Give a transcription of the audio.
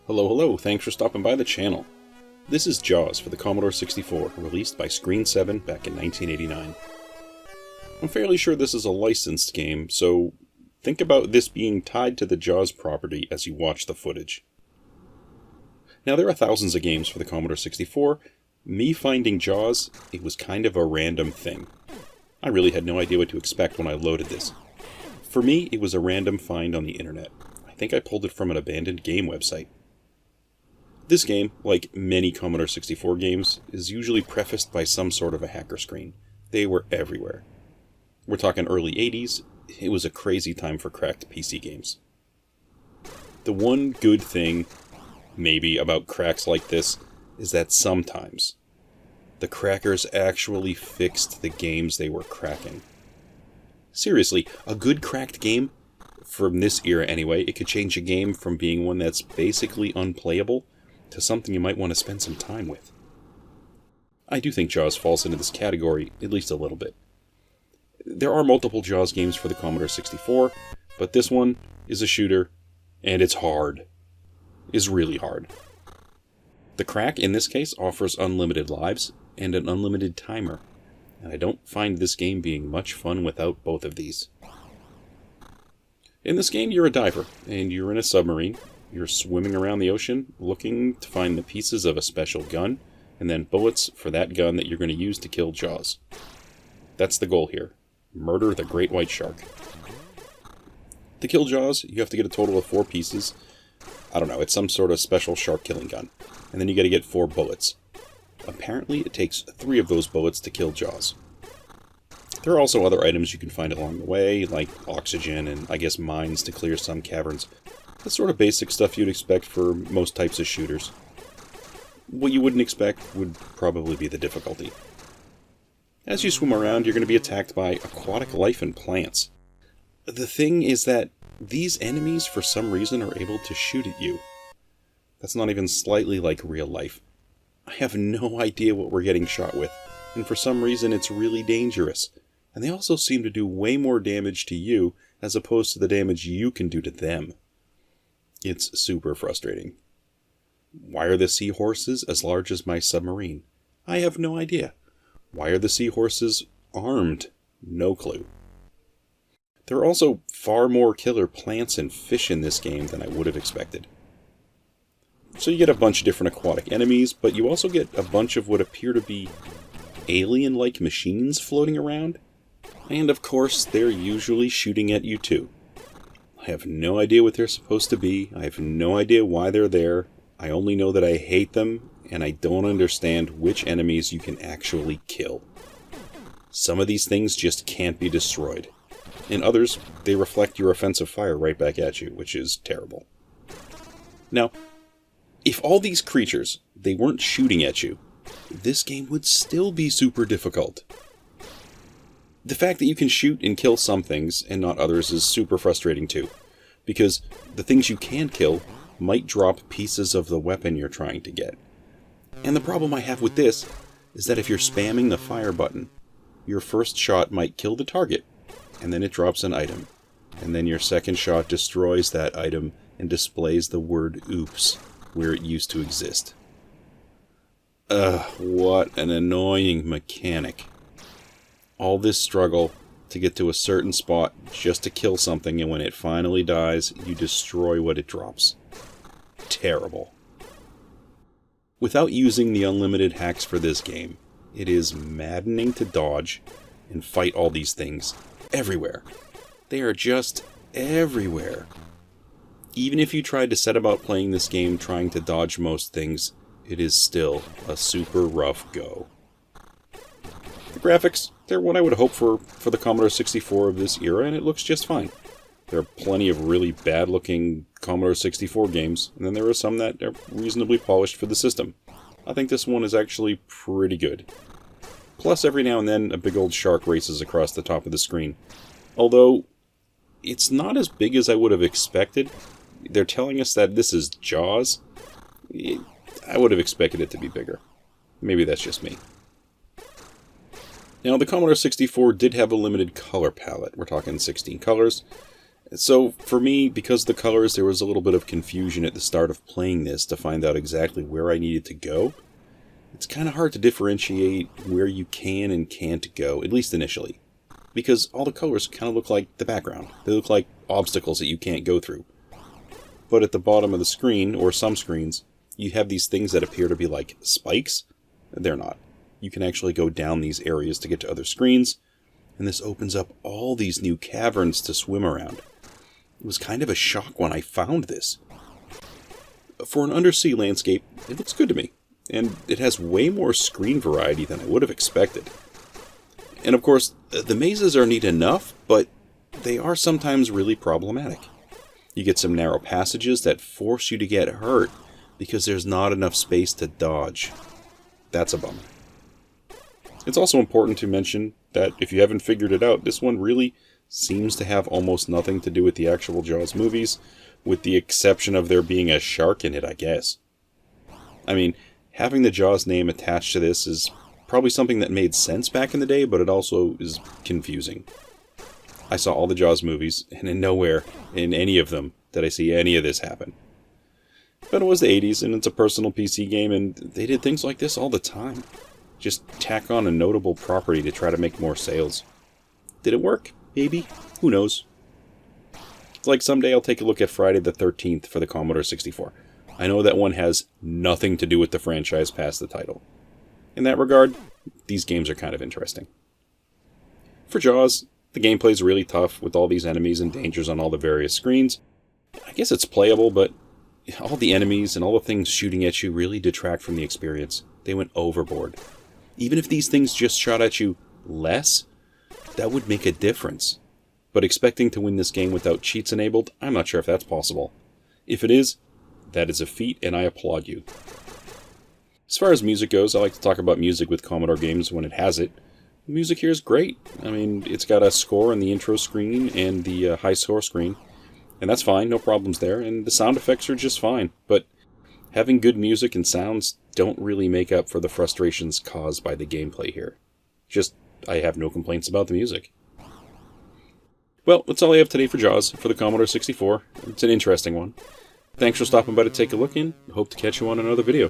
Hello, hello, thanks for stopping by the channel. This is Jaws for the Commodore 64, released by Screen 7 back in 1989. I'm fairly sure this is a licensed game, so think about this being tied to the Jaws property as you watch the footage. Now, there are thousands of games for the Commodore 64. Me finding Jaws, it was kind of a random thing. I really had no idea what to expect when I loaded this. For me, it was a random find on the internet. I think I pulled it from an abandoned game website. This game, like many Commodore 64 games, is usually prefaced by some sort of a hacker screen. They were everywhere. We're talking early 80s, it was a crazy time for cracked PC games. The one good thing, maybe, about cracks like this is that sometimes the crackers actually fixed the games they were cracking. Seriously, a good cracked game, from this era anyway, it could change a game from being one that's basically unplayable to something you might want to spend some time with. I do think Jaws falls into this category, at least a little bit. There are multiple Jaws games for the Commodore 64, but this one is a shooter, and it's hard. It's really hard. The crack, in this case, offers unlimited lives and an unlimited timer, and I don't find this game being much fun without both of these. In this game, you're a diver, and you're in a submarine. You're swimming around the ocean, looking to find the pieces of a special gun, and then bullets for that gun that you're going to use to kill Jaws. That's the goal here. Murder the great white shark. To kill Jaws, you have to get a total of 4 pieces. I don't know, it's some sort of special shark killing gun. And then you got to get 4 bullets. Apparently, it takes 3 of those bullets to kill Jaws. There are also other items you can find along the way, like oxygen and, I guess, mines to clear some caverns. That's sort of basic stuff you'd expect for most types of shooters. What you wouldn't expect would probably be the difficulty. As you swim around, you're going to be attacked by aquatic life and plants. The thing is that these enemies, for some reason, are able to shoot at you. That's not even slightly like real life. I have no idea what we're getting shot with, and for some reason it's really dangerous. And they also seem to do way more damage to you as opposed to the damage you can do to them. It's super frustrating. Why are the seahorses as large as my submarine? I have no idea. Why are the seahorses armed? No clue. There are also far more killer plants and fish in this game than I would have expected. So you get a bunch of different aquatic enemies, but you also get a bunch of what appear to be alien-like machines floating around. And of course, they're usually shooting at you too. I have no idea what they're supposed to be. I have no idea why they're there. I only know that I hate them, and I don't understand which enemies you can actually kill. Some of these things just can't be destroyed. In others, they reflect your offensive fire right back at you, which is terrible. Now, if all these creatures, they weren't shooting at you, this game would still be super difficult. The fact that you can shoot and kill some things and not others is super frustrating too, because the things you can kill might drop pieces of the weapon you're trying to get. And the problem I have with this is that if you're spamming the fire button, your first shot might kill the target, and then it drops an item, and then your second shot destroys that item and displays the word oops where it used to exist. What an annoying mechanic. All this struggle to get to a certain spot just to kill something, and when it finally dies, you destroy what it drops. Terrible. Without using the unlimited hacks for this game, it is maddening to dodge and fight all these things everywhere. They are just everywhere. Even if you tried to set about playing this game trying to dodge most things, it is still a super rough go. The graphics, they're what I would hope for the Commodore 64 of this era, and it looks just fine. There are plenty of really bad-looking Commodore 64 games, and then there are some that are reasonably polished for the system. I think this one is actually pretty good. Plus, every now and then, a big old shark races across the top of the screen. Although, it's not as big as I would have expected. They're telling us that this is Jaws. I would have expected it to be bigger. Maybe that's just me. Now, the Commodore 64 did have a limited color palette. We're talking 16 colors. So for me, because of the colors, there was a little bit of confusion at the start of playing this to find out exactly where I needed to go. It's kind of hard to differentiate where you can and can't go, at least initially, because all the colors kind of look like the background. They look like obstacles that you can't go through. But at the bottom of the screen, or some screens, you have these things that appear to be like spikes. They're not. You can actually go down these areas to get to other screens, and this opens up all these new caverns to swim around. It was kind of a shock when I found this. For an undersea landscape, it looks good to me, and it has way more screen variety than I would have expected. And of course, the mazes are neat enough, but they are sometimes really problematic. You get some narrow passages that force you to get hurt because there's not enough space to dodge. That's a bummer. It's also important to mention that if you haven't figured it out, this one really seems to have almost nothing to do with the actual Jaws movies, with the exception of there being a shark in it, I guess. I mean, having the Jaws name attached to this is probably something that made sense back in the day, but it also is confusing. I saw all the Jaws movies, and in nowhere in any of them did I see any of this happen. But it was the 80s, and it's a personal PC game, and they did things like this all the time. Just tack on a notable property to try to make more sales. Did it work? Maybe. Who knows? It's like someday I'll take a look at Friday the 13th for the Commodore 64. I know that one has nothing to do with the franchise past the title. In that regard, these games are kind of interesting. For Jaws, the gameplay is really tough with all these enemies and dangers on all the various screens. I guess it's playable, but all the enemies and all the things shooting at you really detract from the experience. They went overboard. Even if these things just shot at you less, that would make a difference. But expecting to win this game without cheats enabled, I'm not sure if that's possible. If it is, that is a feat, and I applaud you. As far as music goes, I like to talk about music with Commodore games when it has it. The music here is great. I mean, it's got a score on the intro screen and the high score screen, and that's fine, no problems there, and the sound effects are just fine, but having good music and sounds don't really make up for the frustrations caused by the gameplay here. Just, I have no complaints about the music. Well, that's all I have today for Jaws for the Commodore 64. It's an interesting one. Thanks for stopping by to take a look in. Hope to catch you on another video.